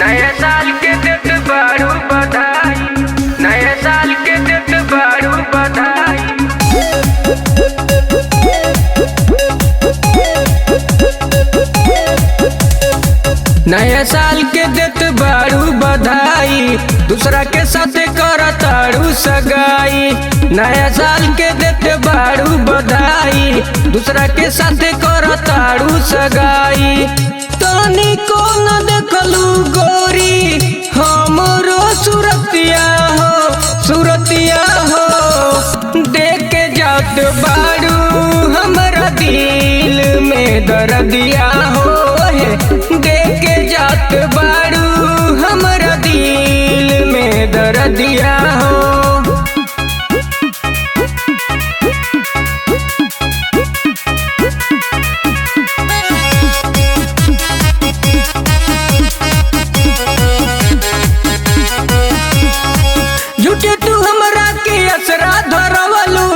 नया साल के देत बारू बधाई, नया साल के देत बारू बधाई। नया साल के देत बारू बधाई, दूसरा के साथ करतारू सगाई। नया साल के देत बारू बधाई, दूसरा के साथ करतारू सगाई। तनी को न देखलू गोरी हमरो सुरतिया हो, सुरतिया हो। देख के जात बारू हमरा दिल में दर्दिया हो, देख के जात बारू हमरा दिल में दर्दिया हो। झूठे तू हमरा के असरा धरवलू,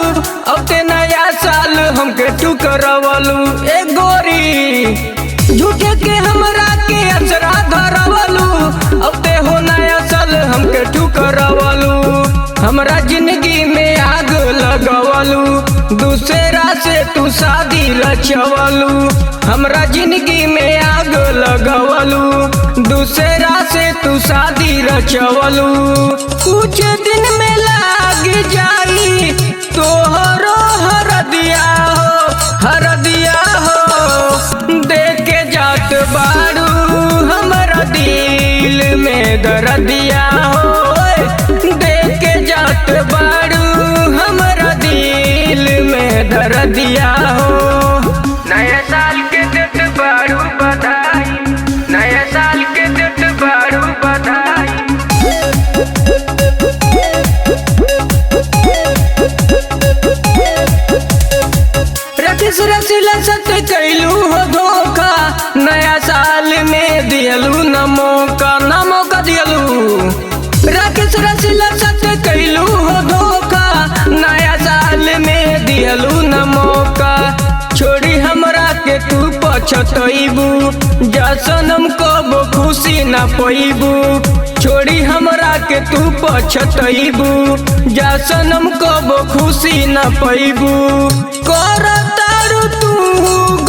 औते नया साल हमके तू करवलू। ए गोरी झूठे के हमरा के असरा धरवलू, औते हो नया साल हमके तू करवलू। हमरा जिंदगी में आग लगवलू, दूसरा से तू शादी रचवलू। हमरा जिंदगी में आग लगवलू, दूसरा से तू शादी रचवलू। कुछ दिन में लाग जाई तोहरो हरदिया हो, हरदिया हो। देख के जात बारू हमरा दिल में दर्दिया हो, देख के जात बारू हमरा दिल में दर्दिया हो। नया साल के देत बारू बधाई, नया साल के देत बारू बधाई। रखिस रसीला सत कैलू हो धोखा, नया साल में दियलू न मौका, न मौका दियलू। रखिस रसीला सत कैलू हो धोखा, नया साल में दियलू न मौका। छोड़ी हमरा के तू पछतैबू, जा सनम कबो खुशी न पैबू। छोड़ी हमरा के तू पछतैबू, जा सनम कबो खुशी न पैबू। करतारू तू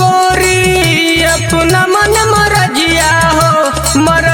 गोरी अपना मन मरजिया हो, मर